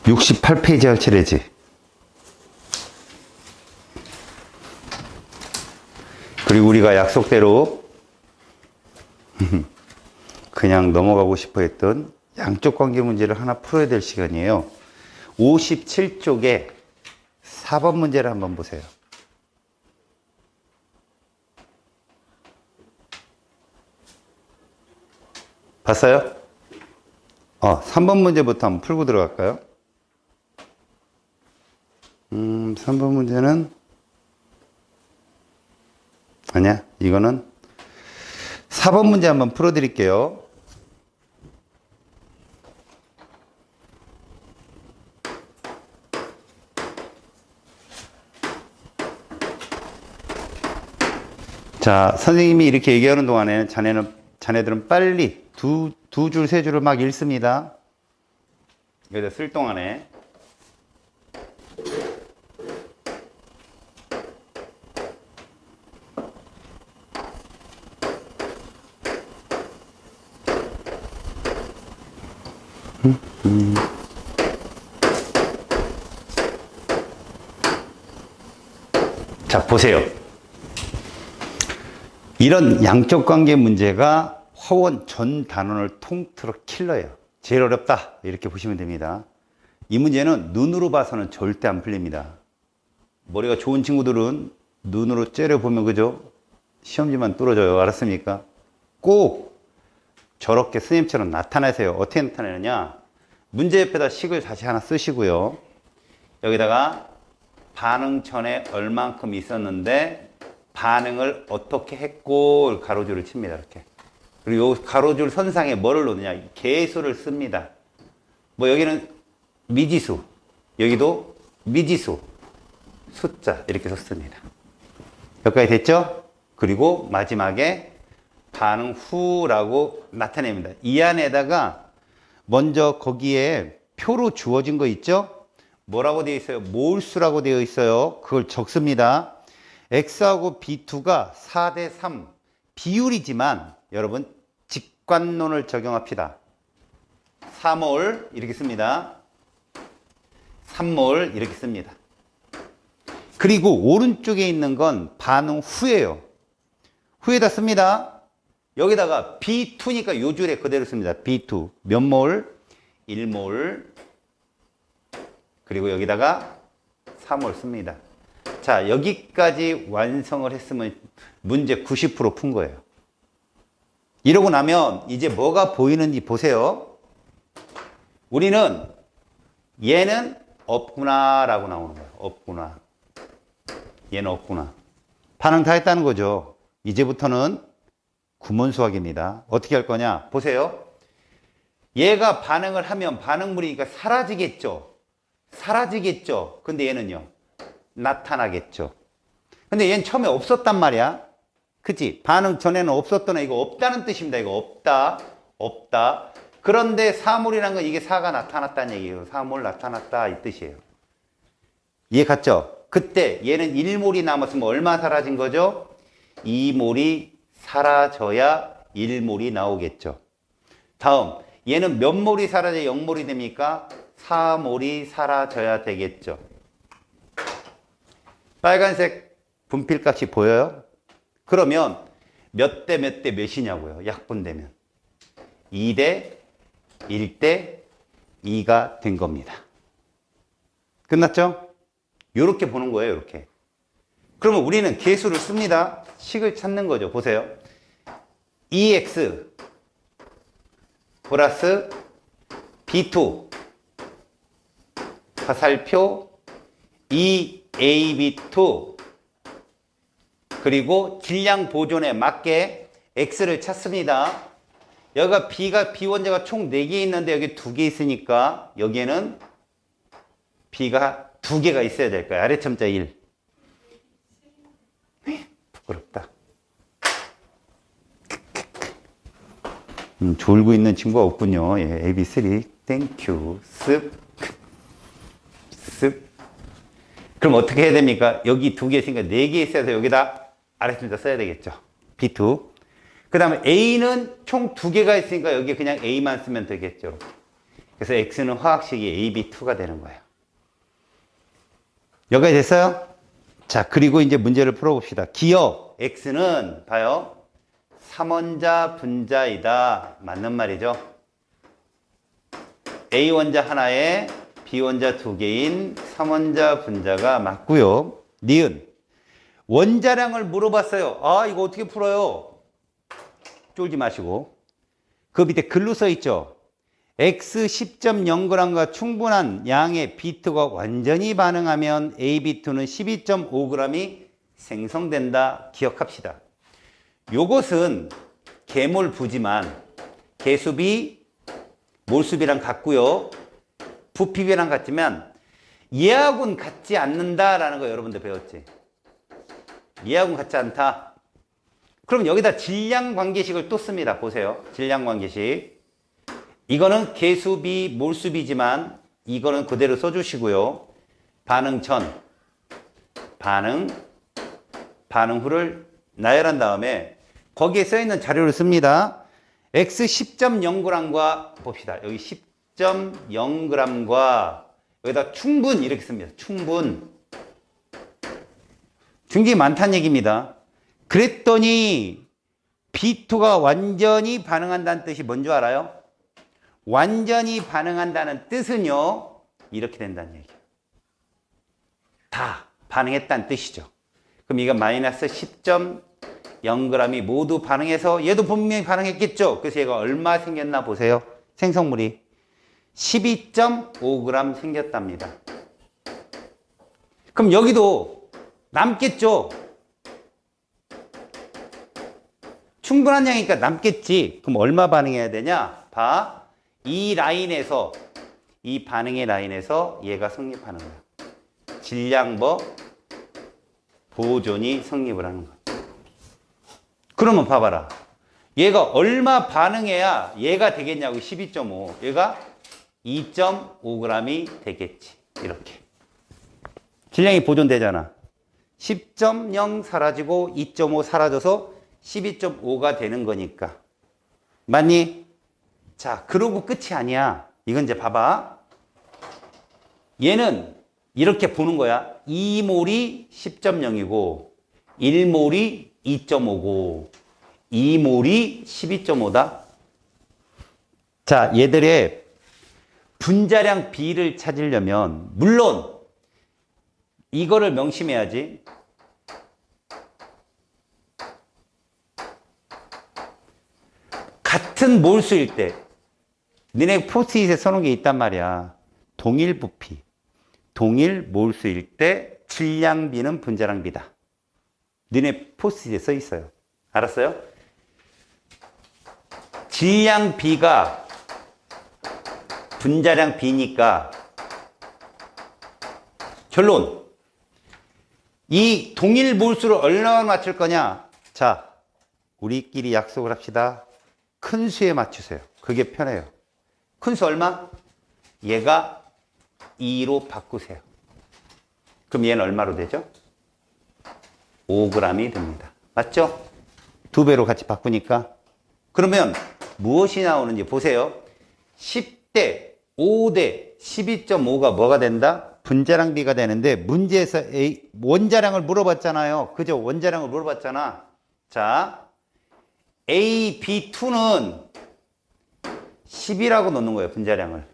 68페이지 할 차례지. 그리고 우리가 약속대로 그냥 넘어가고 싶어 했던 양쪽 관계 문제를 하나 풀어야 될 시간이에요. 57쪽에 4번 문제를 한번 보세요. 봤어요? 3번 문제부터 한번 풀고 들어갈까요? 3번 문제는 아니야, 이거는 4번 문제 한번 풀어 드릴게요. 자, 선생님이 이렇게 얘기하는 동안에는 자네들은 빨리 두 줄, 세 줄을 막 읽습니다. 여기다 쓸 동안에. 자, 보세요. 이런 양적 관계 문제가 화원 전 단원을 통틀어 킬러예요. 제일 어렵다, 이렇게 보시면 됩니다. 이 문제는 눈으로 봐서는 절대 안 풀립니다. 머리가 좋은 친구들은 눈으로 째려보면 그죠? 시험지만 뚫어져요. 알았습니까? 꼭 저렇게 스님처럼 나타내세요. 어떻게 나타내느냐? 문제 옆에다 식을 다시 하나 쓰시고요. 여기다가 반응 전에 얼만큼 있었는데 반응을 어떻게 했고 가로줄을 칩니다. 이렇게. 그리고 이 가로줄 선상에 뭐를 놓느냐? 개수를 씁니다. 뭐 여기는 미지수, 여기도 미지수, 숫자 이렇게 썼습니다. 여기까지 됐죠? 그리고 마지막에 반응 후라고 나타냅니다. 이 안에다가 먼저 거기에 표로 주어진 거 있죠? 뭐라고 되어 있어요? 몰수라고 되어 있어요. 그걸 적습니다. X하고 B2가 4대 3 비율이지만 여러분 직관론을 적용합시다. 4몰 이렇게 씁니다. 3몰 이렇게 씁니다. 그리고 오른쪽에 있는 건 반응 후예요. 후에다 씁니다. 여기다가 B2니까 요 줄에 그대로 씁니다. B2 몇 몰? 1몰. 그리고 여기다가 3몰 씁니다. 자, 여기까지 완성을 했으면 문제 90% 푼 거예요. 이러고 나면 이제 뭐가 보이는지 보세요. 우리는 얘는 없구나 라고 나오는 거예요. 없구나. 얘는 없구나. 반응 다 했다는 거죠. 이제부터는 구문수학입니다. 어떻게 할 거냐? 보세요. 얘가 반응을 하면 반응물이니까 사라지겠죠. 사라지겠죠. 근데 얘는요. 나타나겠죠. 근데 얘는 처음에 없었단 말이야. 그치? 반응 전에는 없었던 애, 이거 없다는 뜻입니다. 이거 없다. 없다. 그런데 사물이란 건 이게 사가 나타났다는 얘기예요. 사물 나타났다 이 뜻이에요. 이해 갔죠? 그때 얘는 1몰이 남았으면 얼마 사라진 거죠? 2몰이 사라져야 1몰이 나오겠죠. 다음, 얘는 몇 몰이 사라져야 0몰이 됩니까? 4몰이 사라져야 되겠죠. 빨간색 분필값이 보여요? 그러면 몇 대 몇 대 몇이냐고요. 약분되면 2대 1대 2가 된 겁니다. 끝났죠? 이렇게 보는 거예요. 이렇게. 그러면 우리는 계수를 씁니다. 식을 찾는 거죠. 보세요. 2x 플러스 b2 화살표 2ab2 그리고 질량 보존에 맞게 x를 찾습니다. 여기가 b가 비원자가 총 4개 있는데 여기 2개 있으니까 여기에는 b가 2개가 있어야 될 거야. 아래첨자 1. 부끄럽다. 졸고 있는 친구가 없군요. 예, AB3. 땡큐. 습. 습. 그럼 어떻게 해야 됩니까? 여기 2개 있으니까 4개 있어서 여기다 아래첨자 써야 되겠죠. B2. 그 다음에 A는 총 2개가 있으니까 여기 그냥 A만 쓰면 되겠죠. 그래서 X는 화학식이 AB2가 되는 거예요. 여기까지 됐어요? 자, 그리고 이제 문제를 풀어봅시다. 기억 X는 봐요. 3원자 분자이다. 맞는 말이죠. A원자 하나에 B원자 두 개인 3원자 분자가 맞고요. 니은 원자량을 물어봤어요. 아, 이거 어떻게 풀어요? 쫄지 마시고 그 밑에 글로 써 있죠. X 10.0g과 충분한 양의 B2가 완전히 반응하면 AB2는 12.5g이 생성된다. 기억합시다. 요것은 계몰부지만 계수비, 몰수비랑 같고요. 부피비랑 같지만 얘하고는 같지 않는다라는 거 여러분들 배웠지? 얘하고는 같지 않다. 그럼 여기다 질량관계식을 또 씁니다. 보세요. 질량관계식. 이거는 계수비, 몰수비지만 이거는 그대로 써주시고요. 반응 전, 반응 후를 나열한 다음에 거기에 써있는 자료를 씁니다. X 10.0g과 봅시다. 여기 10.0g과 여기다 충분 이렇게 씁니다. 충분. 굉장히 많다는 얘기입니다. 그랬더니 B2가 완전히 반응한다는 뜻이 뭔지 알아요? 완전히 반응한다는 뜻은요, 이렇게 된다는 얘기예요. 다 반응했다는 뜻이죠. 그럼 이거 마이너스 10.0g이 모두 반응해서 얘도 분명히 반응했겠죠. 그래서 얘가 얼마 생겼나 보세요. 생성물이 12.5g 생겼답니다. 그럼 여기도 남겠죠. 충분한 양이니까 남겠지. 그럼 얼마 반응해야 되냐? 봐. 이 라인에서, 이 반응의 라인에서 얘가 성립하는 거야. 질량법 보존이 성립을 하는 거야. 그러면 봐봐라. 얘가 얼마 반응해야 얘가 되겠냐고. 12.5. 얘가 2.5g이 되겠지. 이렇게. 질량이 보존되잖아. 10.0 사라지고 2.5 사라져서 12.5가 되는 거니까. 맞니? 자, 그러고 끝이 아니야. 이건 이제 봐봐. 얘는 이렇게 보는 거야. 2몰이 10.0이고 1몰이 2.5고 2몰이 12.5다. 자, 얘들의 분자량 B를 찾으려면 물론 이거를 명심해야지. 같은 몰수일 때 너네 포스트잇에 써놓은 게 있단 말이야. 동일 부피, 동일 몰수일 때 질량 B는 분자량 B다. 너네 포스트잇에 써 있어요. 알았어요? 질량 B가 분자량 B니까 결론. 이 동일 몰수를 얼마나 맞출 거냐? 자, 우리끼리 약속을 합시다. 큰 수에 맞추세요. 그게 편해요. 큰 수 얼마? 얘가 2로 바꾸세요. 그럼 얘는 얼마로 되죠? 5g이 됩니다. 맞죠? 2배로 같이 바꾸니까. 그러면 무엇이 나오는지 보세요. 10대, 5대, 12.5가 뭐가 된다? 분자량 B가 되는데 문제에서 원자량을 물어봤잖아요. 그죠? 원자량을 물어봤잖아. 자, AB2는 10이라고 놓는 거예요. 분자량을.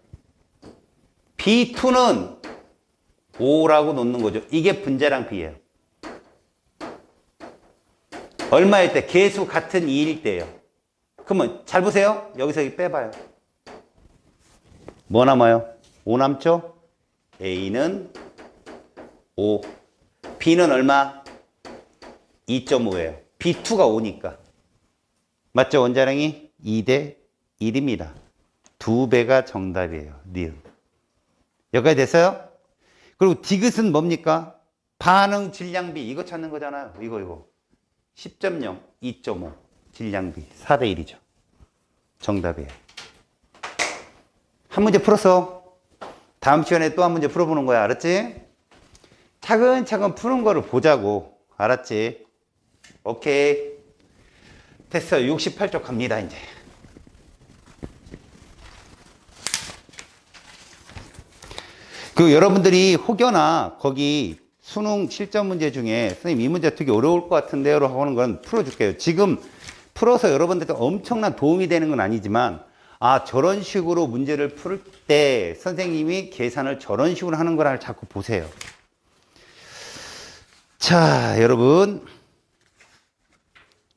B2는 5라고 놓는 거죠. 이게 분자량 B예요. 얼마일 때? 계수 같은 2일 때예요. 그러면 잘 보세요. 여기서 빼봐요. 뭐 남아요? 5 남죠? A는 5. B는 얼마? 2.5예요. B2가 5니까. 맞죠? 원자량이 2대 1입니다. 2배가 정답이에요. 니은. 여기까지 됐어요? 그리고 디귿은 뭡니까? 반응 질량비. 이거 찾는 거잖아요. 이거. 10.0, 2.5. 질량비. 4대 1이죠. 정답이에요. 한 문제 풀었어. 다음 시간에 또 한 문제 풀어보는 거야. 알았지? 차근차근 푸는 거를 보자고. 알았지? 오케이. 됐어요. 68쪽 갑니다, 이제. 그 여러분들이 혹여나 거기 수능 실전 문제 중에 선생님 이 문제 되게 어려울 것 같은데요 라고 하는 건 풀어줄게요. 지금 풀어서 여러분들한테 엄청난 도움이 되는 건 아니지만 아 저런 식으로 문제를 풀 때 선생님이 계산을 저런 식으로 하는 거를 자꾸 보세요. 자 여러분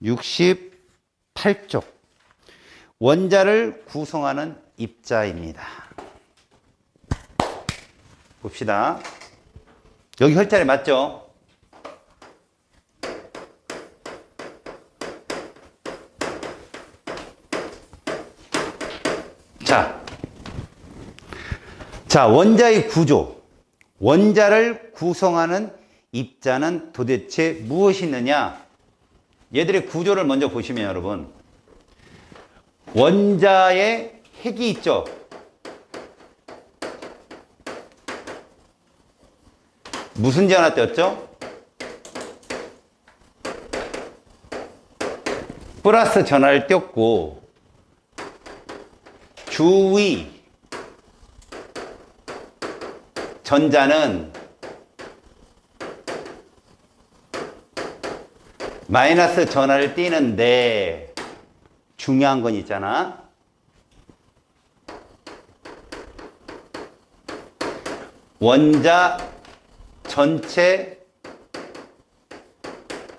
68쪽 원자를 구성하는 입자입니다. 봅시다. 여기 혈자리 맞죠? 자, 원자의 구조. 원자를 구성하는 입자는 도대체 무엇이 있느냐? 얘들의 구조를 먼저 보시면 여러분. 원자의 핵이 있죠? 무슨 전하 떼었죠? 플러스 전하를 떼었고 주위 전자는 마이너스 전하를 띄는데 중요한 건 있잖아. 원자 전체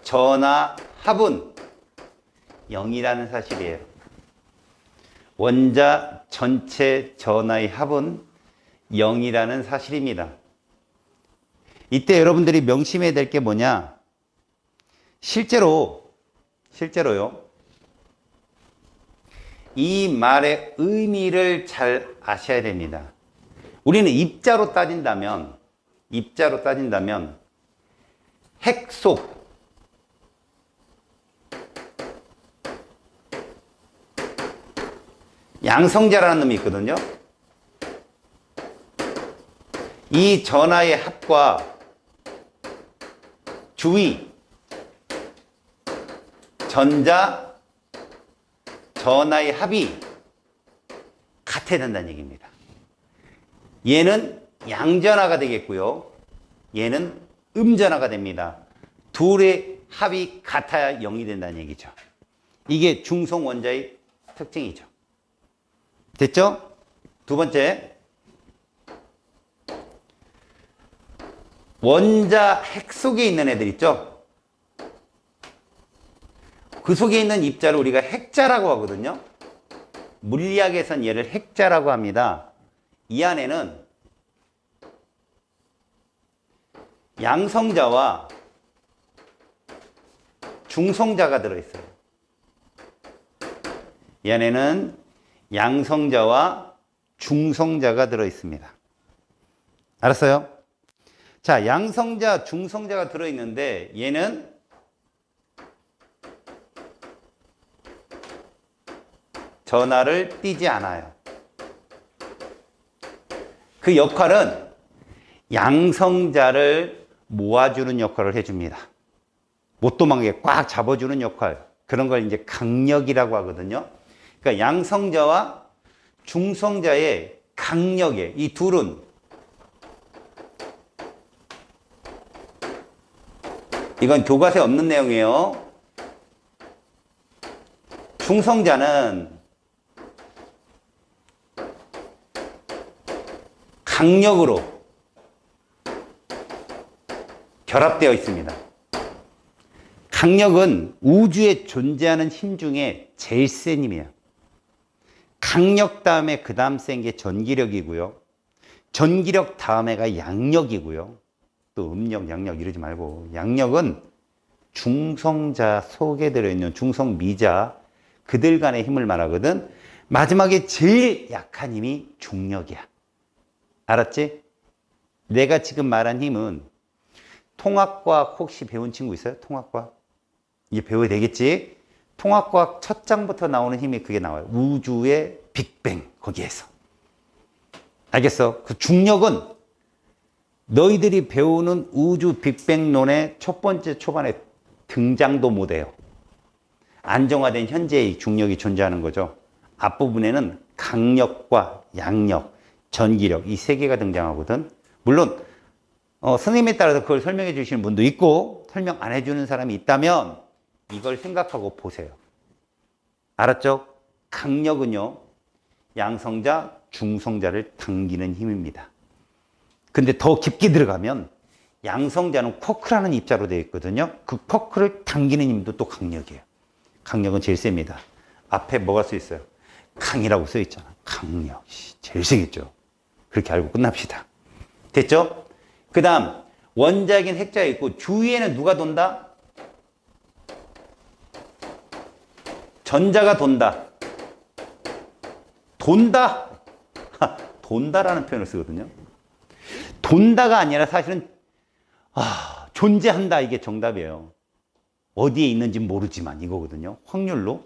전하 합은 0이라는 사실이에요. 원자 전체 전하의 합은 0이라는 사실입니다. 이때 여러분들이 명심해야 될 게 뭐냐? 실제로요. 이 말의 의미를 잘 아셔야 됩니다. 우리는 입자로 따진다면 핵 속 양성자라는 놈이 있거든요. 이 전하의 합과 주위 전자 전하의 합이 같아야 된다는 얘기입니다. 얘는 양전하가 되겠고요. 얘는 음전하가 됩니다. 둘의 합이 같아야 0이 된다는 얘기죠. 이게 중성 원자의 특징이죠. 됐죠? 두 번째, 원자 핵 속에 있는 애들 있죠? 그 속에 있는 입자를 우리가 핵자라고 하거든요. 물리학에선 얘를 핵자라고 합니다. 이 안에는 양성자와 중성자가 들어있어요. 이 안에는 양성자와 중성자가 들어있습니다. 알았어요? 자, 양성자, 중성자가 들어있는데 얘는 전하를 띠지 않아요. 그 역할은 양성자를 모아주는 역할을 해줍니다. 못 도망가게 꽉 잡아주는 역할. 그런 걸 이제 강력이라고 하거든요. 그러니까 양성자와 중성자의 강력에 이 둘은 이건 교과서에 없는 내용이에요. 중성자는 강력으로 결합되어 있습니다. 강력은 우주에 존재하는 힘 중에 제일 센 힘이에요. 강력 다음에 그 다음 센 게 전기력이고요. 전기력 다음에가 양력이고요. 또 음력, 양력 이러지 말고 양력은 중성자 속에 들어있는 중성미자 그들 간의 힘을 말하거든. 마지막에 제일 약한 힘이 중력이야. 알았지? 내가 지금 말한 힘은 통합과학 혹시 배운 친구 있어요? 통합과학? 이제 배워야 되겠지? 통합과학 첫 장부터 나오는 힘이 그게 나와요. 우주의 빅뱅 거기에서. 알겠어? 그 중력은 너희들이 배우는 우주 빅뱅론의 첫 번째 초반에 등장도 못해요. 안정화된 현재의 중력이 존재하는 거죠. 앞부분에는 강력과 양력, 전기력 이 세 개가 등장하거든. 물론 선생님에 따라서 그걸 설명해 주시는 분도 있고 설명 안 해주는 사람이 있다면 이걸 생각하고 보세요. 알았죠? 강력은요, 양성자, 중성자를 당기는 힘입니다. 근데 더 깊게 들어가면 양성자는 쿼크라는 입자로 되어 있거든요. 그 쿼크를 당기는 힘도 또 강력이에요. 강력은 제일 셉니다. 앞에 뭐가 써 있어요? 강이라고 써 있잖아. 강력. 제일 세겠죠. 그렇게 알고 끝납시다. 됐죠? 그 다음 원자핵인 핵자가 있고 주위에는 누가 돈다? 전자가 돈다. 돈다. 돈다라는 표현을 쓰거든요. 돈다가 아니라 사실은 존재한다, 이게 정답이에요. 어디에 있는지 모르지만 이거거든요. 확률로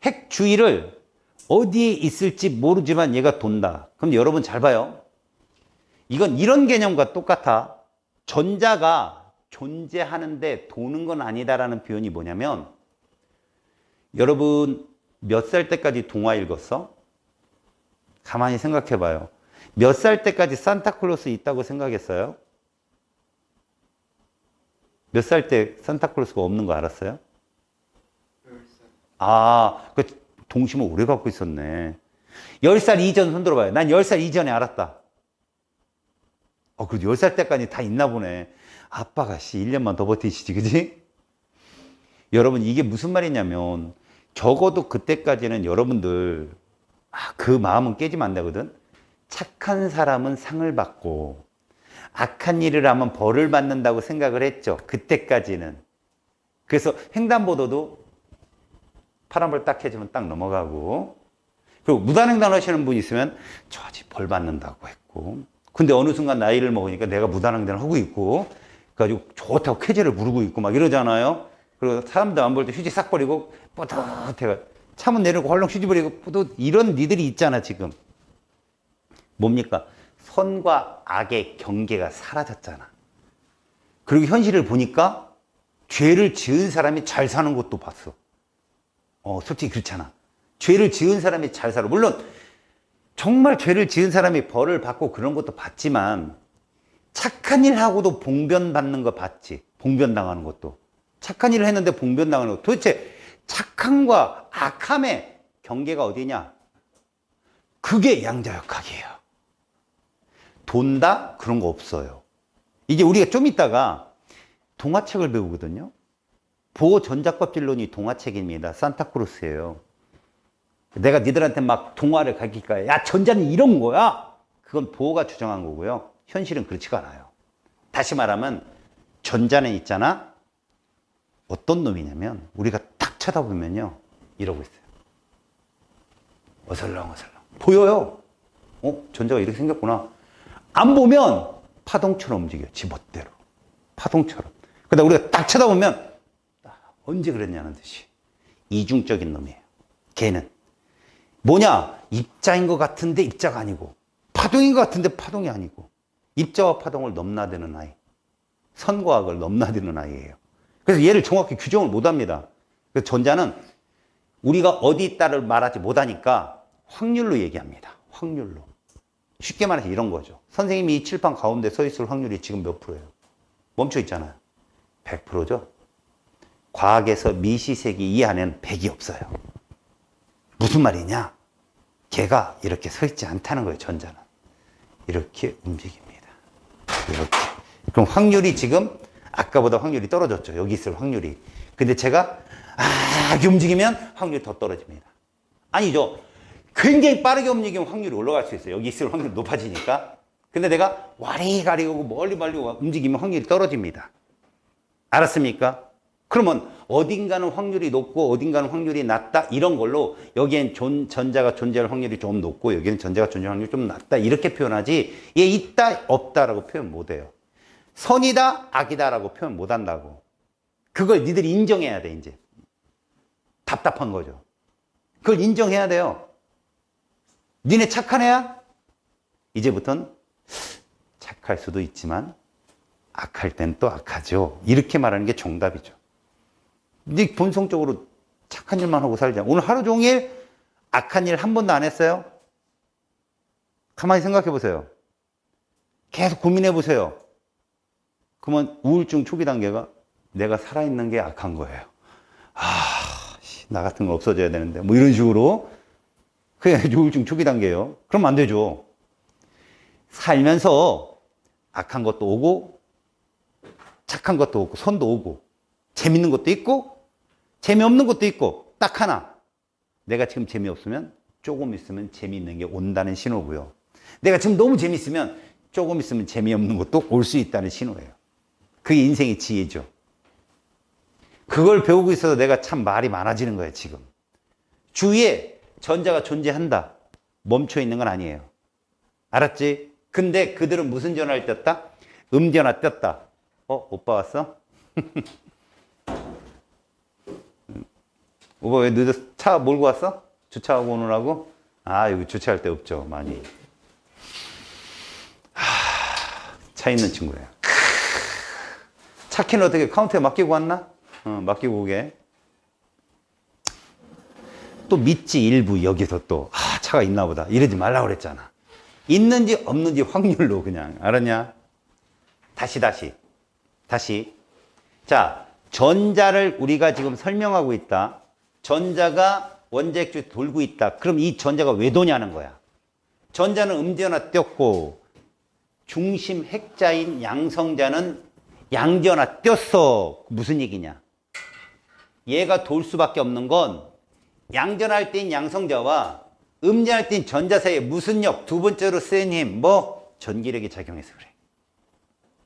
핵 주위를 어디에 있을지 모르지만 얘가 돈다. 그럼 여러분 잘 봐요. 이건 이런 개념과 똑같아. 전자가 존재하는데 도는 건 아니다라는 표현이 뭐냐면, 여러분 몇 살 때까지 동화 읽었어? 가만히 생각해 봐요. 몇 살 때까지 산타클로스 있다고 생각했어요? 몇 살 때 산타클로스가 없는 거 알았어요? 10살. 그 동심을 오래 갖고 있었네. 10살 이전 손 들어봐요. 난 10살 이전에 알았다. 그래도 10살 때까지 다 있나 보네. 아빠가 1년만 더 버티시지, 그지? 여러분, 이게 무슨 말이냐면, 적어도 그때까지는 여러분들, 그 마음은 깨지면 안 되거든? 착한 사람은 상을 받고, 악한 일을 하면 벌을 받는다고 생각을 했죠. 그때까지는. 그래서 횡단보도도 파란불 딱 해주면 딱 넘어가고, 그리고 무단횡단 하시는 분 있으면 저지 벌 받는다고 했고, 근데 어느 순간 나이를 먹으니까 내가 무단횡단을 하고 있고, 그래가지고 좋다고 쾌재를 부르고 있고 막 이러잖아요. 그리고 사람도 안 볼 때 휴지 싹 버리고 뿌듯해가 차문 내리고 헐렁 휴지 버리고 뿌듯, 이런 니들이 있잖아 지금. 뭡니까? 선과 악의 경계가 사라졌잖아. 그리고 현실을 보니까 죄를 지은 사람이 잘 사는 것도 봤어. 솔직히 그렇잖아. 죄를 지은 사람이 잘 살아. 물론 정말 죄를 지은 사람이 벌을 받고 그런 것도 봤지만, 착한 일 하고도 봉변 받는 거 봤지. 봉변 당하는 것도. 착한 일을 했는데 봉변 당하는 것. 도대체 착함과 악함의 경계가 어디냐? 그게 양자역학이에요. 돈다? 그런 거 없어요. 이제 우리가 좀 이따가 동화책을 배우거든요. 보호 전자껍질론이 동화책입니다. 산타크로스예요. 내가 니들한테 막 동화를 가르칠까요? 야, 전자는 이런 거야. 그건 보호가 주장한 거고요. 현실은 그렇지가 않아요. 다시 말하면 전자는 있잖아. 어떤 놈이냐면 우리가 딱 쳐다보면요, 이러고 있어요. 어설렁어설렁. 보여요. 전자가 이렇게 생겼구나. 안 보면 파동처럼 움직여요. 지 멋대로. 파동처럼. 그러다 우리가 딱 쳐다보면 언제 그랬냐는 듯이. 이중적인 놈이에요. 걔는. 뭐냐? 입자인 것 같은데 입자가 아니고, 파동인 것 같은데 파동이 아니고, 입자와 파동을 넘나드는 아이. 선과 악을 넘나드는 아이예요. 그래서 얘를 정확히 규정을 못 합니다. 그래서 전자는 우리가 어디 있다를 말하지 못하니까 확률로 얘기합니다. 확률로. 쉽게 말해서 이런 거죠. 선생님이 이 칠판 가운데 서 있을 확률이 지금 몇 프로예요? 멈춰 있잖아요. 100%죠. 과학에서 미시세기 이 안에는 100이 없어요. 무슨 말이냐? 걔가 이렇게 서 있지 않다는 거예요. 전자는. 이렇게 움직입니다. 이렇게. 그럼 확률이 지금 아까보다 확률이 떨어졌죠. 여기 있을 확률이. 근데 제가 이렇게 움직이면 확률이 더 떨어집니다. 아니죠. 굉장히 빠르게 움직이면 확률이 올라갈 수 있어요. 여기 있을 확률이 높아지니까. 근데 내가 와리가리 오고 멀리 움직이면 확률이 떨어집니다. 알았습니까? 그러면 어딘가는 확률이 높고 어딘가는 확률이 낮다, 이런 걸로 여기엔 전자가 존재할 확률이 좀 높고 여기는 전자가 존재할 확률이 좀 낮다, 이렇게 표현하지, 얘 있다 없다라고 표현 못해요. 선이다 악이다라고 표현 못한다고. 그걸 니들이 인정해야 돼. 이제 답답한 거죠. 그걸 인정해야 돼요. 니네 착한 애야? 이제부턴 착할 수도 있지만 악할 땐 또 악하죠. 이렇게 말하는 게 정답이죠. 네 본성적으로 착한 일만 하고 살자. 오늘 하루 종일 악한 일 한 번도 안 했어요? 가만히 생각해 보세요. 계속 고민해 보세요. 그러면 우울증 초기 단계가 내가 살아있는 게 악한 거예요. 나 같은 건 없어져야 되는데 뭐 이런 식으로. 그게 우울증 초기 단계예요. 그러면 안 되죠. 살면서 악한 것도 오고 착한 것도 오고 선도 오고 재밌는 것도 있고 재미없는 것도 있고, 딱 하나, 내가 지금 재미없으면 조금 있으면 재미있는 게 온다는 신호고요. 내가 지금 너무 재밌으면 조금 있으면 재미없는 것도 올 수 있다는 신호예요. 그게 인생의 지혜죠. 그걸 배우고 있어서 내가 참 말이 많아지는 거예요. 지금 주위에 전자가 존재한다, 멈춰 있는 건 아니에요. 알았지? 근데 그들은 무슨 전화를 떴다? 음전화 떴다. 오빠 왔어? 오빠 왜 늦었어? 차 몰고 왔어? 주차하고 오느라고? 여기 주차할 데 없죠, 많이. 차 있는 친구예요. 차 키는 어떻게 카운터에 맡기고 왔나? 맡기고 오게. 또 믿지, 일부 여기서 또 차가 있나 보다 이러지 말라고 그랬잖아. 있는지 없는지 확률로 그냥. 알았냐? 다시 자, 전자를 우리가 지금 설명하고 있다. 전자가 원자핵 돌고 있다. 그럼 이 전자가 왜 도냐는 거야. 전자는 음전화 떴고 중심 핵자인 양성자는 양전화 떴어. 무슨 얘기냐? 얘가 돌 수밖에 없는 건 양전할 때인 양성자와 음전할 때인 전자 사이에 무슨 력, 두 번째로 센 힘, 전기력이 작용해서 그래.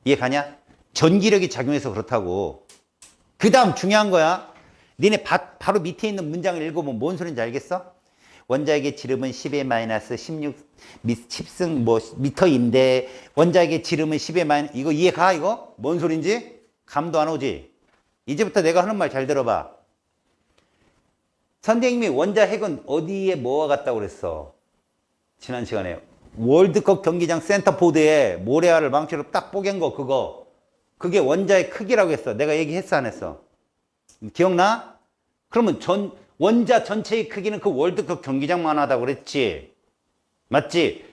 이해 가냐? 전기력이 작용해서 그렇다고. 그 다음 중요한 거야. 니네 바로 밑에 있는 문장을 읽어보면 뭔 소린지 알겠어? 원자핵의 지름은 10의 마이너스 16 10승 미터인데 원자핵의 지름은 10의 마이너스, 이거 이해가? 이거? 뭔 소린지? 감도 안 오지? 이제부터 내가 하는 말 잘 들어봐. 선생님이 원자핵은 어디에 뭐와 같다고 그랬어? 지난 시간에 월드컵 경기장 센터포드에 모래알을 망치로 딱 뽀갠 거, 그게 원자의 크기라고 했어. 내가 얘기했어, 안 했어? 기억나? 그러면 원자 전체의 크기는 그 월드컵 경기장만 하다고 그랬지. 맞지?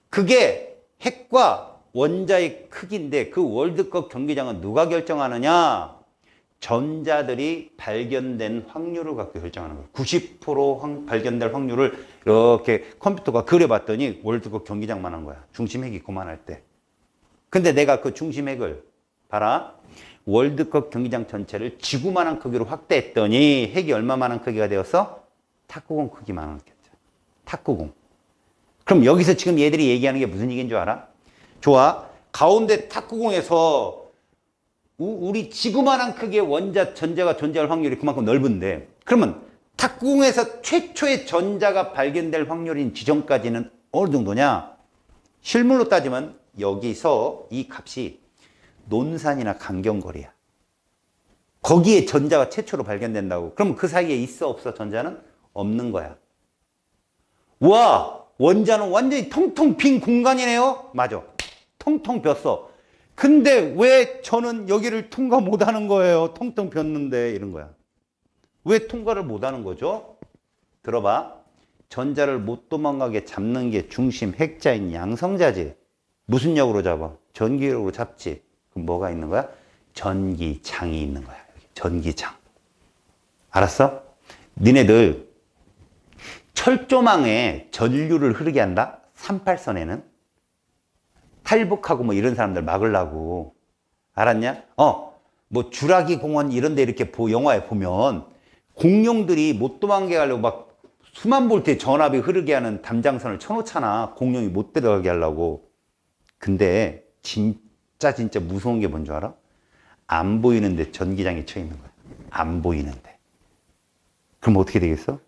그게 핵과 원자의 크기인데 그 월드컵 경기장은 누가 결정하느냐? 전자들이 발견된 확률을 갖고 결정하는 거예요. 90% 발견될 확률을 이렇게 컴퓨터가 그려봤더니 월드컵 경기장만 한 거야. 중심핵이 그만할 때. 근데 내가 그 중심핵을 봐라. 월드컵 경기장 전체를 지구만한 크기로 확대했더니 핵이 얼마만한 크기가 되었어? 탁구공 크기만한 거겠죠. 탁구공. 그럼 여기서 지금 얘들이 얘기하는 게 무슨 얘기인 줄 알아? 좋아. 가운데 탁구공에서 우리 지구만한 크기의 전자가 존재할 확률이 그만큼 넓은데, 그러면 탁구공에서 최초의 전자가 발견될 확률인 지점까지는 어느 정도냐? 실물로 따지면 여기서 이 값이 논산이나 강경거리야. 거기에 전자가 최초로 발견된다고. 그럼 그 사이에 있어 없어? 전자는 없는 거야. 와, 원자는 완전히 텅텅 빈 공간이네요. 맞아, 텅텅 빈었어. 근데 왜 저는 여기를 통과 못하는 거예요? 텅텅 빈었는데. 이런 거야. 왜 통과를 못하는 거죠? 들어봐. 전자를 못 도망가게 잡는 게 중심 핵자인 양성자지. 무슨 역으로 잡아? 전기력으로 잡지. 그럼 뭐가 있는 거야? 전기장이 있는 거야. 전기장. 알았어? 니네들 철조망에 전류를 흐르게 한다? 38선에는 탈북하고 뭐 이런 사람들 막으려고. 알았냐? 주라기 공원 이런 데 이렇게 영화에 보면 공룡들이 못 도망가게 하려고 막 수만 볼트의 전압이 흐르게 하는 담장선을 쳐놓잖아. 공룡이 못 들어가게 하려고. 근데 진짜 무서운 게 뭔 줄 알아? 안 보이는데 전기장이 쳐 있는 거야. 안 보이는데. 그럼 어떻게 되겠어?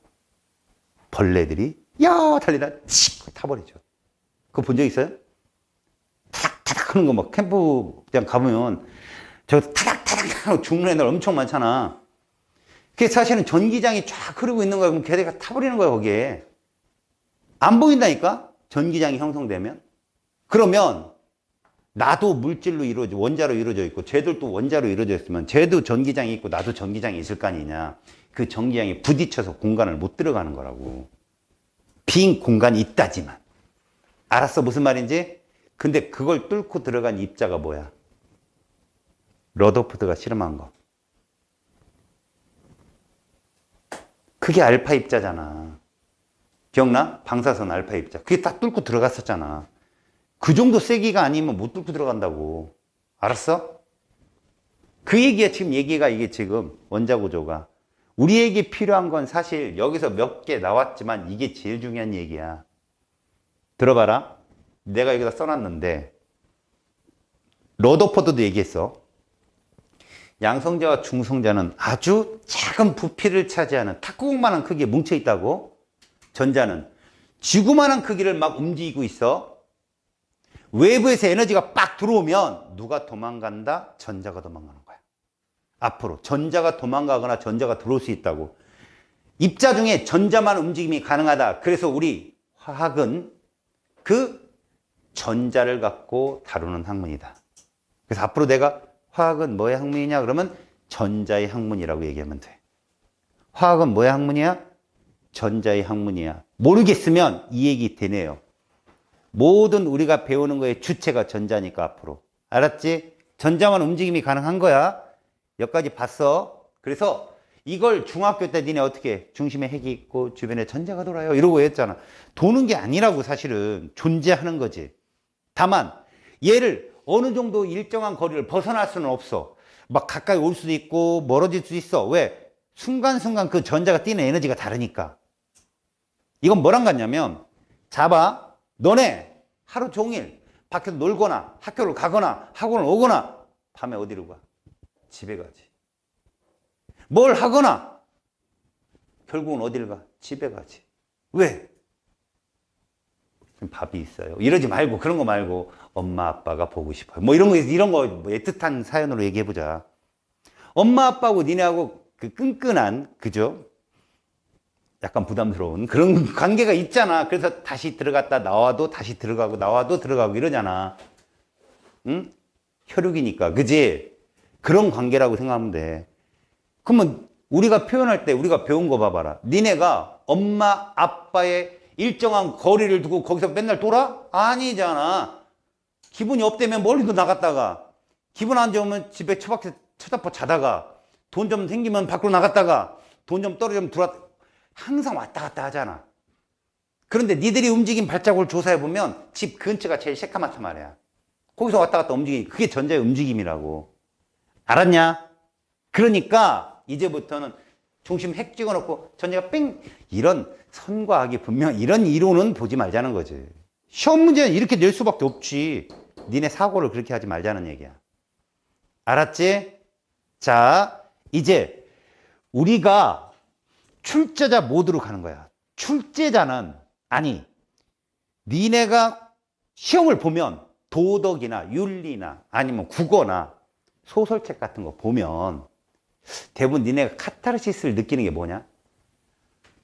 벌레들이 달리다 칙 타버리죠. 그거 본 적 있어요? 타닥타닥 하는 거 막 캠프장 가보면 저 타닥타닥 하고 죽는 애들 엄청 많잖아. 그게 사실은 전기장이 쫙 흐르고 있는 거야. 그럼 걔네가 타버리는 거야, 거기에. 안 보인다니까? 전기장이 형성되면. 그러면 나도 물질로 이루어져, 원자로 이루어져 있고 쟤들도 원자로 이루어져 있으면 쟤도 전기장이 있고 나도 전기장이 있을 거 아니냐. 그 전기장이 부딪혀서 공간을 못 들어가는 거라고. 빈 공간이 있다지만. 알았어, 무슨 말인지? 근데 그걸 뚫고 들어간 입자가 뭐야? 러더포드가 실험한 거. 그게 알파 입자잖아. 기억나? 방사선 알파 입자. 그게 딱 뚫고 들어갔었잖아. 그 정도 세기가 아니면 못 뚫고 들어간다고. 알았어? 그 얘기야, 지금 얘기가 이게 지금 원자구조가. 우리에게 필요한 건 사실 여기서 몇 개 나왔지만 이게 제일 중요한 얘기야. 들어봐라. 내가 여기다 써놨는데, 러더포드도 얘기했어. 양성자와 중성자는 아주 작은 부피를 차지하는 탁구공만한 크기에 뭉쳐있다고. 전자는 지구만한 크기를 막 움직이고 있어. 외부에서 에너지가 빡 들어오면 누가 도망간다? 전자가 도망가는 거야. 앞으로 전자가 도망가거나 전자가 들어올 수 있다고. 입자 중에 전자만 움직임이 가능하다. 그래서 우리 화학은 그 전자를 갖고 다루는 학문이다. 그래서 앞으로 내가 화학은 뭐의 학문이냐 그러면 전자의 학문이라고 얘기하면 돼. 화학은 뭐의 학문이야? 전자의 학문이야. 모르겠으면 이 얘기 되네요. 모든 우리가 배우는 거의 주체가 전자니까 앞으로. 알았지? 전자만 움직임이 가능한 거야. 여기까지 봤어. 그래서 이걸 중학교 때 니네 어떻게 해? 중심에 핵이 있고 주변에 전자가 돌아요. 이러고 했잖아. 도는 게 아니라고 사실은 존재하는 거지. 다만 얘를 어느 정도 일정한 거리를 벗어날 수는 없어. 막 가까이 올 수도 있고 멀어질 수도 있어. 왜? 순간순간 그 전자가 뛰는 에너지가 다르니까. 이건 뭐랑 같냐면 자봐. 너네 하루 종일 밖에서 놀거나 학교를 가거나 학원을 오거나 밤에 어디로 가? 집에 가지. 뭘 하거나 결국은 어디를 가? 집에 가지. 왜? 밥이 있어요. 이러지 말고 그런 거 말고 엄마 아빠가 보고 싶어요. 뭐 이런 거 뭐 애틋한 사연으로 얘기해 보자. 엄마 아빠하고 니네하고 그 끈끈한 그죠? 약간 부담스러운 그런 관계가 있잖아. 그래서 다시 들어갔다 나와도 다시 들어가고 나와도 들어가고 이러잖아. 응? 혈육이니까. 그지? 그런 관계라고 생각하면 돼. 그러면 우리가 표현할 때 우리가 배운 거 봐봐라. 니네가 엄마 아빠의 일정한 거리를 두고 거기서 맨날 돌아? 아니잖아. 기분이 업되면 멀리도 나갔다가 기분 안 좋으면 집에 처박혀 쳐다보 자다가 돈 좀 생기면 밖으로 나갔다가 돈 좀 떨어지면 들어왔다. 항상 왔다 갔다 하잖아. 그런데 니들이 움직인 발자국을 조사해보면 집 근처가 제일 새까맣단 말이야. 거기서 왔다 갔다 움직이니 그게 전자의 움직임이라고. 알았냐? 그러니까 이제부터는 중심 핵 찍어놓고 전자가 뺑 이런 선과학이 분명 이런 이론은 보지 말자는 거지. 시험 문제는 이렇게 낼 수밖에 없지. 니네 사고를 그렇게 하지 말자는 얘기야. 알았지? 자, 이제 우리가 출제자 모드로 가는 거야. 출제자는 아니 니네가 시험을 보면 도덕이나 윤리나 아니면 국어나 소설책 같은 거 보면 대부분 니네가 카타르시스를 느끼는 게 뭐냐?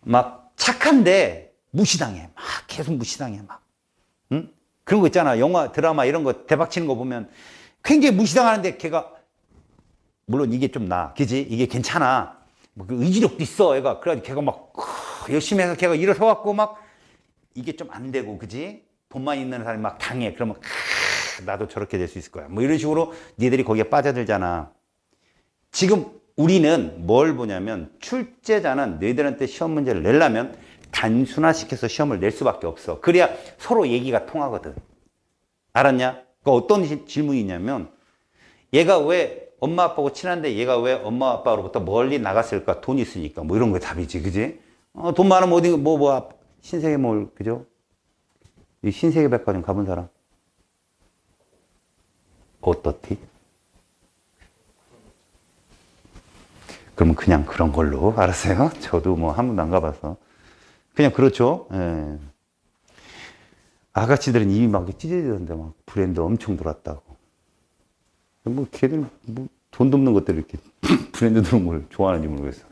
막 착한데 무시당해. 막 계속 무시당해. 막. 응? 그런 거 있잖아. 영화, 드라마 이런 거 대박 치는 거 보면 굉장히 무시당하는데 걔가 물론 이게 좀 나아. 그지? 이게 괜찮아. 뭐 그 의지력도 있어. 얘가. 그래가지고 걔가 막 열심히 해서 걔가 일어서 갖고 막 이게 좀 안 되고 그지? 돈만 있는 사람이 막 당해. 그러면 나도 저렇게 될 수 있을 거야. 뭐 이런 식으로 니들이 거기에 빠져들잖아. 지금 우리는 뭘 보냐면 출제자는 너희들한테 시험 문제를 내려면 단순화시켜서 시험을 낼 수밖에 없어. 그래야 서로 얘기가 통하거든. 알았냐? 그 어떤 질문이냐면 얘가 왜 엄마 아빠하고 친한데 얘가 왜 엄마 아빠로부터 멀리 나갔을까? 돈이 있으니까. 뭐 이런 거 답이지. 그지? 돈 많으면 어디 신세계몰 그죠? 이 신세계백화점 가본 사람 어떻디? 그러면 그냥 그런 걸로 알았어요? 저도 뭐 한 번도 안 가봐서 그냥 그렇죠. 예. 아가씨들은 입이 막 찢어지던데 막 브랜드 엄청 돌았다고. 뭐 걔들 뭐 돈도 없는 것들 이렇게 브랜드 들어온 걸 좋아하는지 모르겠어.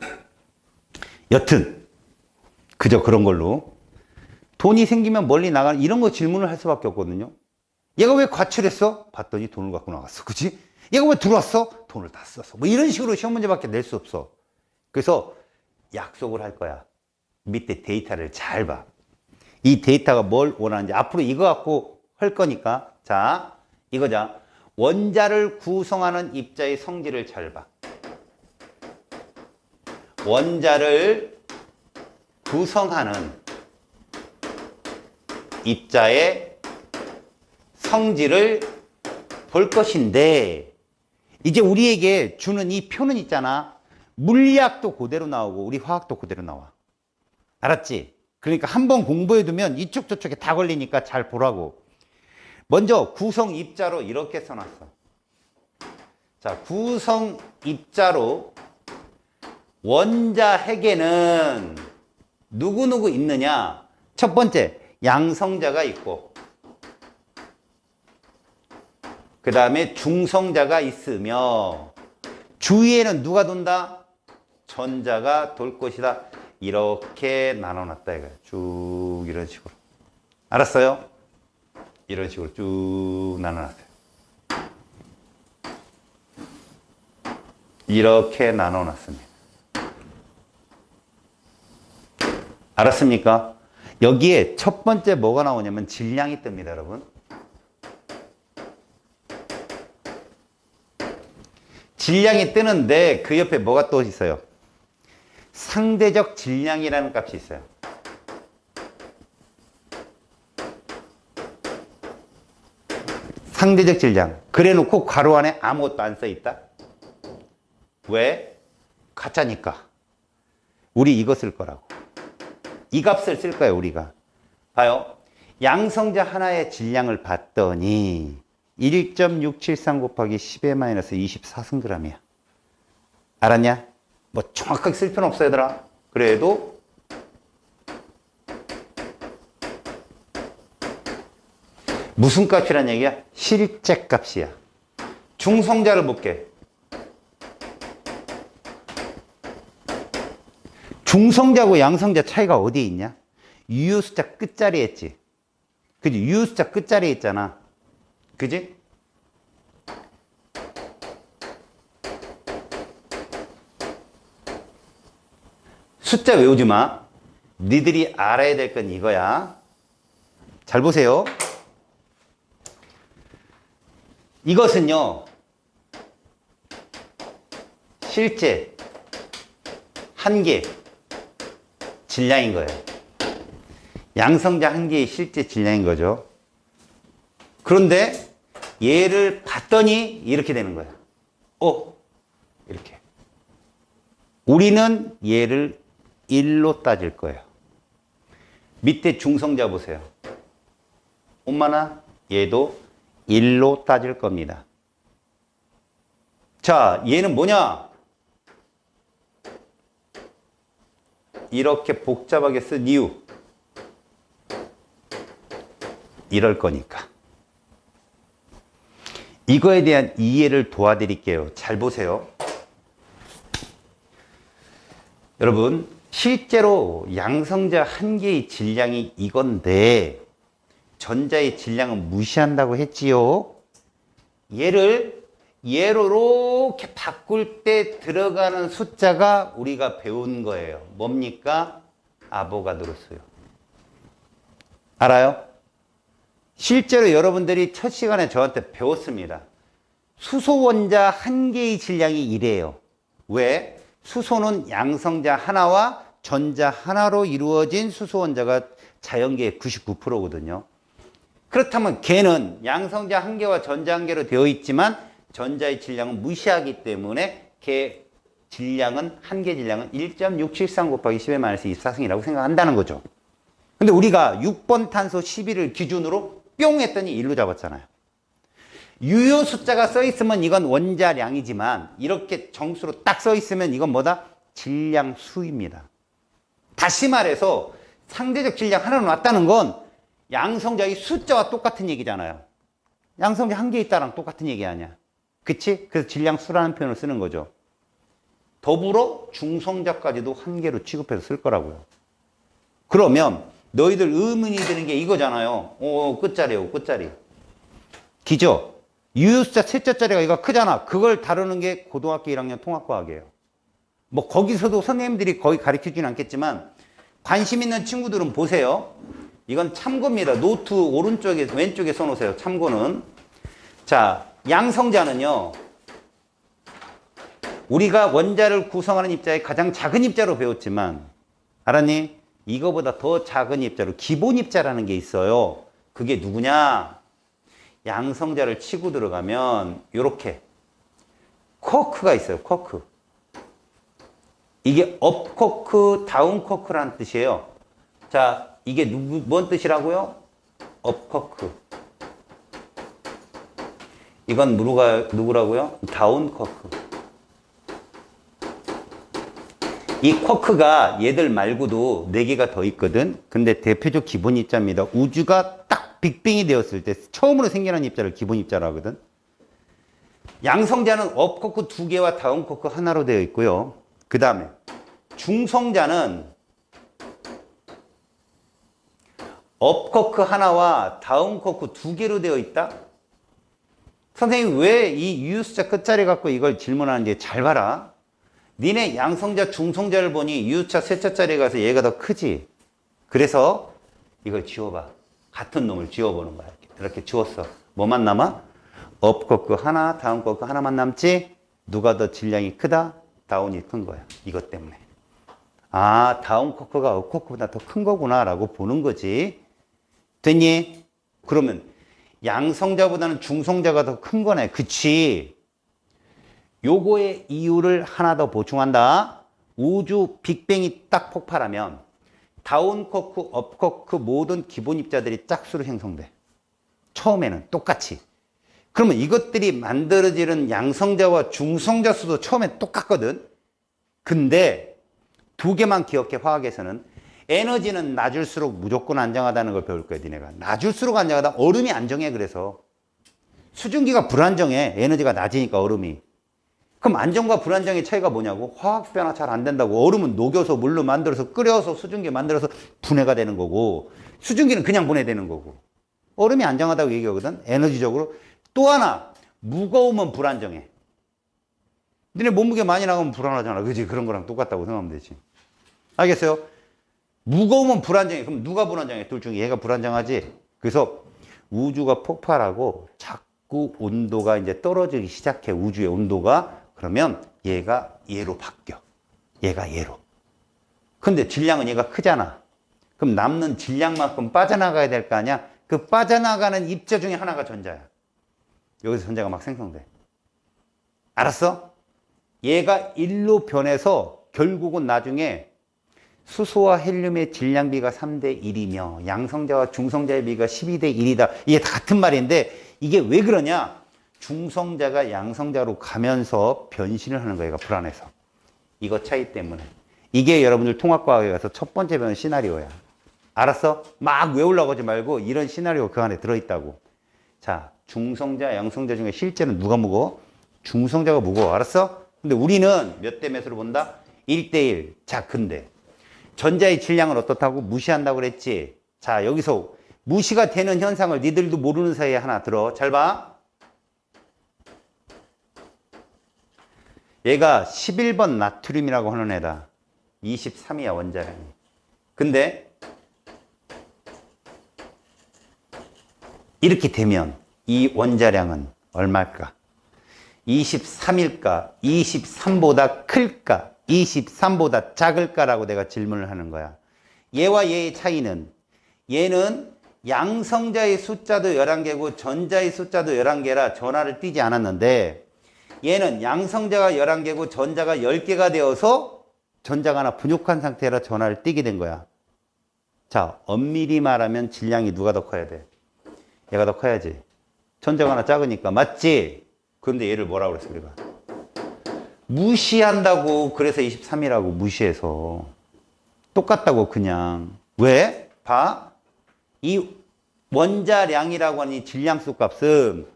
여튼 그저 그런 걸로 돈이 생기면 멀리 나가는 이런 거 질문을 할 수밖에 없거든요. 얘가 왜 과출했어? 봤더니 돈을 갖고 나갔어. 그치? 얘가 왜 들어왔어? 돈을 다 썼어. 뭐 이런 식으로 시험 문제밖에 낼 수 없어. 그래서 약속을 할 거야. 밑에 데이터를 잘 봐. 이 데이터가 뭘 원하는지 앞으로 이거 갖고 할 거니까 자, 이거자. 원자를 구성하는 입자의 성질을 잘 봐. 원자를 구성하는 입자의 성질을 볼 것인데, 이제 우리에게 주는 이 표는 있잖아. 물리학도 그대로 나오고 우리 화학도 그대로 나와. 알았지? 그러니까 한번 공부해두면 이쪽 저쪽에 다 걸리니까 잘 보라고. 먼저 구성 입자로 이렇게 써놨어. 자, 구성 입자로 원자핵에는 누구누구 있느냐? 첫 번째, 양성자가 있고, 그 다음에 중성자가 있으며, 주위에는 누가 돈다? 전자가 돌 것이다. 이렇게 나눠놨다 이거야. 쭉 이런 식으로. 알았어요? 이런 식으로 쭉 나눠놨어요. 이렇게 나눠놨습니다. 알았습니까? 여기에 첫 번째 뭐가 나오냐면 질량이 뜹니다, 여러분. 질량이 뜨는데 그 옆에 뭐가 또 있어요? 상대적 질량이라는 값이 있어요. 상대적 질량. 그래 놓고 괄호 안에 아무것도 안 써 있다. 왜? 가짜니까. 우리 이거 쓸 거라고. 이 값을 쓸 거예요, 우리가. 봐요. 양성자 하나의 질량을 봤더니 1.673 곱하기 10의 - 24승g이야. 알았냐? 뭐 정확하게 쓸 필요는 없어, 얘들아. 그래도 무슨 값이란 얘기야? 실제 값이야. 중성자를 볼게. 중성자하고 양성자 차이가 어디에 있냐? 유효 숫자 끝자리에 있지. 그지? 유효 숫자 끝자리에 있잖아. 그지? 숫자 외우지 마. 니들이 알아야 될 건 이거야. 잘 보세요. 이것은요, 실제 한 개 질량인 거예요. 양성자 한 개의 실제 질량인 거죠. 그런데 얘를 봤더니 이렇게 되는 거야. 이렇게. 우리는 얘를 1로 따질 거예요. 밑에 중성자 보세요. 엄마나 얘도 1로 따질 겁니다. 자, 얘는 뭐냐? 이렇게 복잡하게 쓴 이유. 이럴 거니까. 이거에 대한 이해를 도와드릴게요. 잘 보세요. 여러분, 실제로 양성자 한 개의 질량이 이건데 전자의 질량은 무시한다고 했지요. 얘를 얘로 이렇게 바꿀 때 들어가는 숫자가 우리가 배운 거예요. 뭡니까? 아보가드로수요. 알아요? 실제로 여러분들이 첫 시간에 저한테 배웠습니다. 수소 원자 한 개의 질량이 이래요. 왜? 수소는 양성자 하나와 전자 하나로 이루어진 수소 원자가 자연계의 99%거든요. 그렇다면 걔는 양성자 한 개와 전자 한 개로 되어 있지만 전자의 질량은 무시하기 때문에 걔 질량은 한 개 질량은 1.673 곱하기 10의 - 24승이라고 생각한다는 거죠. 근데 우리가 6번 탄소 11을 기준으로 뿅 했더니 1로 잡았잖아요. 유효 숫자가 써 있으면 이건 원자량이지만 이렇게 정수로 딱 써 있으면 이건 뭐다? 질량수입니다. 다시 말해서 상대적 질량 하나로 놨다는 건 양성자의 숫자와 똑같은 얘기잖아요. 양성자 한 개 있다랑 똑같은 얘기 아니야. 그치? 그래서 질량수라는 표현을 쓰는 거죠. 더불어 중성자까지도 한 개로 취급해서 쓸 거라고요. 그러면 너희들 의문이 드는 게 이거잖아요. 끝자리요, 끝자리. 기죠? 유효 숫자 셋째 자리가 이거 크잖아. 그걸 다루는 게 고등학교 1학년 통합과학이에요. 뭐 거기서도 선생님들이 거의 가르쳐 주진 않겠지만 관심 있는 친구들은 보세요. 이건 참고입니다. 노트 오른쪽에, 왼쪽에 써놓으세요. 참고는. 자, 양성자는요. 우리가 원자를 구성하는 입자의 가장 작은 입자로 배웠지만, 알았니? 이거보다 더 작은 입자로 기본 입자라는 게 있어요. 그게 누구냐? 양성자를 치고 들어가면 요렇게 쿼크가 있어요. 쿼크. 이게 업 쿼크, 다운 쿼크라는 뜻이에요. 자, 이게 뭔 뜻이라고요? 업 쿼크. 이건 누구라고요? 다운 쿼크. 이 쿼크가 얘들 말고도 4개가 더 있거든. 근데 대표적 기본 입자입니다. 우주가 딱 빅뱅이 되었을 때 처음으로 생겨난 입자를 기본 입자라 하거든. 양성자는 업 쿼크 2개와 다운 쿼크 하나로 되어 있고요. 그 다음에 중성자는 업 쿼크 하나와 다운 쿼크 2개로 되어 있다. 선생님 왜 이 유효수자 끝자리 갖고 이걸 질문하는지 잘 봐라. 니네 양성자, 중성자를 보니 유효차 셋자짜리에 가서 얘가 더 크지. 그래서 이걸 지워봐. 같은 놈을 지워보는 거야. 이렇게 지웠어. 뭐만 남아? 업 쿼크 하나, 다운 쿼크 하나만 남지. 누가 더 질량이 크다? 다운이 큰 거야. 이것 때문에. 아, 다운 쿼크가 업 쿼크보다 더 큰 거구나 라고 보는 거지. 됐니? 그러면 양성자보다는 중성자가 더 큰 거네. 그치? 요거의 이유를 하나 더 보충한다. 우주 빅뱅이 딱 폭발하면 다운 쿼크, 업 쿼크 모든 기본 입자들이 짝수로 형성돼. 처음에는 똑같이. 그러면 이것들이 만들어지는 양성자와 중성자 수도 처음엔 똑같거든. 근데 2개만 기억해. 화학에서는 에너지는 낮을수록 무조건 안정하다는 걸 배울 거야. 니네가 낮을수록 안정하다. 얼음이 안정해. 그래서 수증기가 불안정해. 에너지가 낮으니까 얼음이. 그럼 안정과 불안정의 차이가 뭐냐고? 화학 변화 잘 안 된다고. 얼음은 녹여서 물로 만들어서 끓여서 수증기 만들어서 분해가 되는 거고, 수증기는 그냥 분해되는 거고. 얼음이 안정하다고 얘기하거든. 에너지적으로. 또 하나, 무거우면 불안정해. 너네 몸무게 많이 나가면 불안하잖아. 그지? 그런 거랑 똑같다고 생각하면 되지. 알겠어요? 무거우면 불안정해. 그럼 누가 불안정해? 둘 중에 얘가 불안정하지. 그래서 우주가 폭발하고 자꾸 온도가 이제 떨어지기 시작해. 우주의 온도가. 그러면 얘가 얘로 바뀌어. 얘가 얘로. 근데 질량은 얘가 크잖아. 그럼 남는 질량만큼 빠져나가야 될 거 아니야? 그 빠져나가는 입자 중에 하나가 전자야. 여기서 전자가 막 생성돼. 알았어? 얘가 1로 변해서 결국은 나중에 수소와 헬륨의 질량비가 3대 1이며 양성자와 중성자의 비가 12대 1이다. 이게 다 같은 말인데 이게 왜 그러냐? 중성자가 양성자로 가면서 변신을 하는 거예요. 불안해서. 이거 차이 때문에. 이게 여러분들 통합과학에 가서 첫 번째 배운 시나리오야. 알았어? 막 외우려고 하지 말고 이런 시나리오 그 안에 들어있다고. 자, 중성자, 양성자 중에 실제는 누가 무거워? 중성자가 무거워. 알았어? 근데 우리는 몇 대 몇으로 본다? 1대1. 자, 근데 전자의 질량은 어떻다고? 무시한다고 그랬지? 자, 여기서 무시가 되는 현상을 니들도 모르는 사이에 하나 들어. 잘 봐. 얘가 11번 나트륨이라고 하는 애다. 23이야, 원자량이. 근데 이렇게 되면 이 원자량은 얼마일까? 23일까? 23보다 클까? 23보다 작을까라고 내가 질문을 하는 거야. 얘와 얘의 차이는, 얘는 양성자의 숫자도 11개고 전자의 숫자도 11개라 전하를 띄지 않았는데, 얘는 양성자가 11개고 전자가 10개가 되어서 전자가 하나 부족한 상태라 전하를 띄게 된 거야. 자, 엄밀히 말하면 질량이 누가 더 커야 돼? 얘가 더 커야지. 전자가 하나 작으니까. 맞지? 그런데 얘를 뭐라고 그랬어, 우리가? 무시한다고. 그래서 23이라고 무시해서. 똑같다고 그냥. 왜? 봐. 이 원자량이라고 하는 이 질량수 값은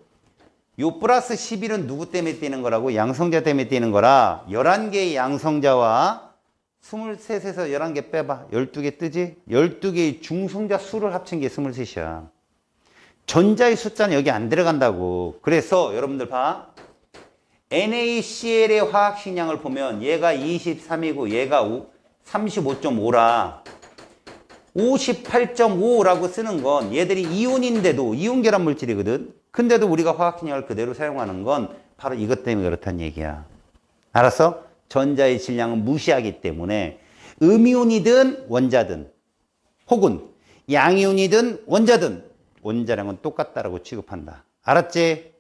요 플러스 11은 누구 때문에 띄는 거라고? 양성자 때문에 띄는 거라. 11개의 양성자와 23에서 11개 빼봐. 12개 뜨지? 12개의 중성자 수를 합친 게 23이야. 전자의 숫자는 여기 안 들어간다고. 그래서 여러분들 봐. NaCl의 화학식량을 보면 얘가 23이고 얘가 35.5라. 58.5라고 쓰는 건 얘들이 이온인데도 이온 결합 물질이거든. 근데도 우리가 화학식량을 그대로 사용하는 건 바로 이것 때문에 그렇다는 얘기야. 알았어? 전자의 질량은 무시하기 때문에 음이온이든 원자든 혹은 양이온이든 원자든 원자량은 똑같다라고 취급한다. 알았지?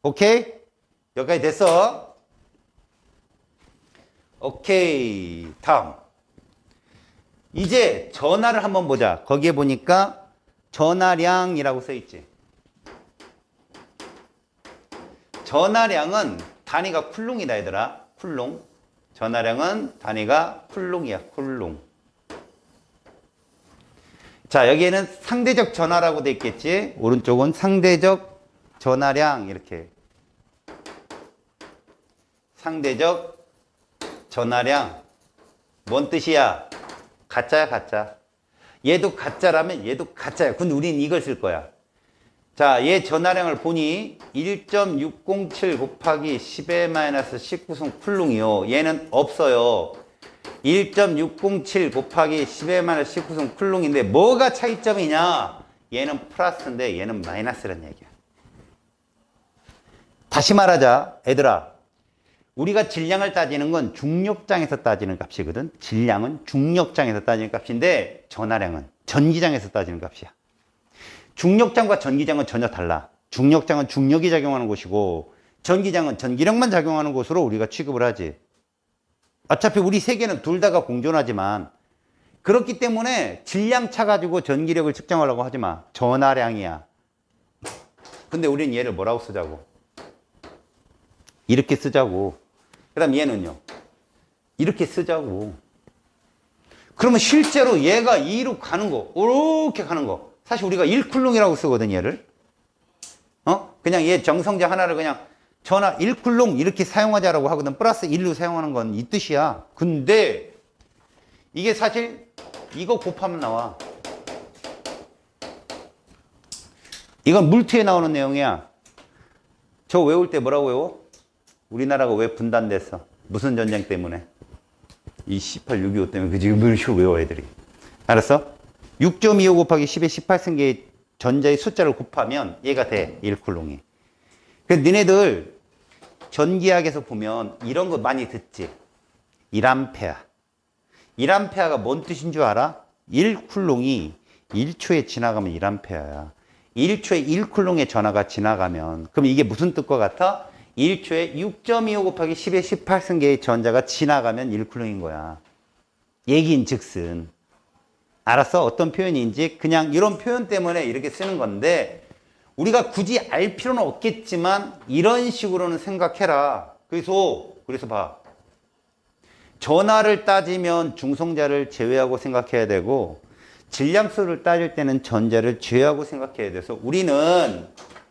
오케이? 여기까지 됐어? 오케이. 다음. 이제 전하를 한번 보자. 거기에 보니까 전하량이라고 써있지. 전하량은 단위가 쿨롱이다 얘들아. 쿨롱. 전하량은 단위가 쿨롱이야. 쿨롱. 자, 여기에는 상대적 전하라고 돼 있겠지. 오른쪽은 상대적 전하량 이렇게. 상대적 전하량. 뭔 뜻이야? 가짜야, 가짜. 얘도 가짜라면 얘도 가짜야. 근데 우리는 이걸 쓸 거야. 자, 얘 전하량을 보니 1.607 곱하기 10의 마이너스 19승 쿨롱이요. 얘는 없어요. 1.607 곱하기 10의 마이너스 19승 쿨롱인데 뭐가 차이점이냐? 얘는 플러스인데 얘는 마이너스란 얘기야. 다시 말하자, 얘들아. 우리가 질량을 따지는 건 중력장에서 따지는 값이거든. 질량은 중력장에서 따지는 값인데 전하량은 전기장에서 따지는 값이야. 중력장과 전기장은 전혀 달라. 중력장은 중력이 작용하는 곳이고 전기장은 전기력만 작용하는 곳으로 우리가 취급을 하지. 어차피 우리 세계는 둘 다가 공존하지만 그렇기 때문에 질량 차 가지고 전기력을 측정하려고 하지 마. 전하량이야. 근데 우리는 얘를 뭐라고 쓰자고? 이렇게 쓰자고. 그 다음 얘는요. 이렇게 쓰자고. 그러면 실제로 얘가 2로 가는 거, 이렇게 가는 거. 사실 우리가 1쿨롱이라고 쓰거든, 얘를. 그냥 얘 정성자 하나를 그냥 전하 1쿨롱 이렇게 사용하자라고 하거든. 플러스 1로 사용하는 건 이 뜻이야. 근데 이게 사실 이거 곱하면 나와. 이건 물투에 나오는 내용이야. 저 외울 때 뭐라고 외워? 우리나라가 왜 분단됐어? 무슨 전쟁 때문에? 이 18, 6.25 때문에 그 지금 이런 식으로 외워 애들이. 알았어? 6.25 곱하기 10의 18승계의 전자의 숫자를 곱하면 얘가 돼. 1쿨롱이. 그래서 니네들 전기학에서 보면 이런 거 많이 듣지? 1A. 1A가 뭔 뜻인 줄 알아? 1쿨롱이 1초에 지나가면 1A야. 1초에 1쿨롱의 전하가 지나가면 그럼 이게 무슨 뜻과 같아? 1초에 6.25 곱하기 10의 18승계의 전자가 지나가면 1쿨롱인 거야. 얘기인 즉슨. 알았어? 어떤 표현인지 그냥 이런 표현 때문에 이렇게 쓰는 건데 우리가 굳이 알 필요는 없겠지만 이런 식으로는 생각해라. 그래서 봐. 전하를 따지면 중성자를 제외하고 생각해야 되고 질량수를 따질 때는 전자를 제외하고 생각해야 돼서 우리는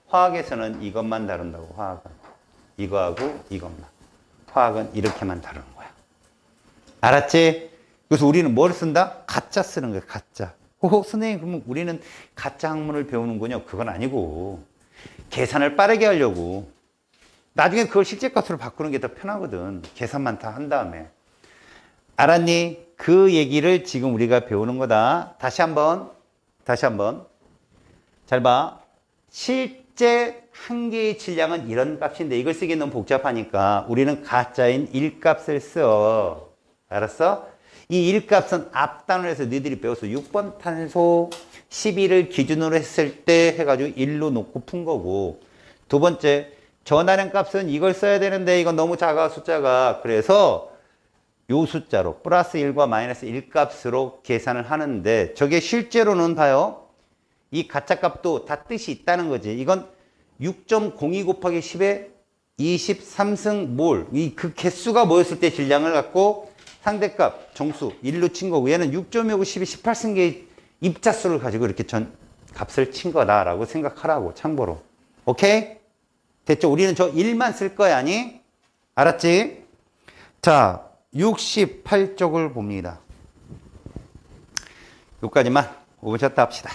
화학에서는 이것만 다룬다고. 화학은. 이거하고 이것만. 화학은 이렇게만 다루는 거야. 알았지? 그래서 우리는 뭘 쓴다? 가짜 쓰는 거야. 가짜. 선생님 그러면 우리는 가짜 학문을 배우는군요. 그건 아니고 계산을 빠르게 하려고. 나중에 그걸 실제값으로 바꾸는 게 더 편하거든. 계산만 다 한 다음에. 알았니? 그 얘기를 지금 우리가 배우는 거다. 다시 한번. 잘 봐. 실제 한 개의 질량은 이런 값인데 이걸 쓰기 너무 복잡하니까 우리는 가짜인 1값을 써. 알았어? 이 1값은 앞 단원에서 너희들이 배웠어. 6번 탄소 12를 기준으로 했을 때 해가지고 1로 놓고 푼 거고. 두 번째, 전하량 값은 이걸 써야 되는데 이건 너무 작아 숫자가. 그래서 요 숫자로 플러스 1과 마이너스 1 값으로 계산을 하는데 저게 실제로는 봐요. 이 가짜 값도 다 뜻이 있다는 거지. 이건 6.02 곱하기 10의 23승 몰. 그 개수가 모였을 때 질량을 갖고 상대값, 정수 1로 친 거고 얘는 6.25, 10의 18승계의 입자수를 가지고 이렇게 값을 친 거다라고 생각하라고. 참고로. 오케이? 됐죠? 우리는 저 1만 쓸 거야, 아니? 알았지? 자, 68쪽을 봅니다. 여기까지만 5분 쉬었다 합시다.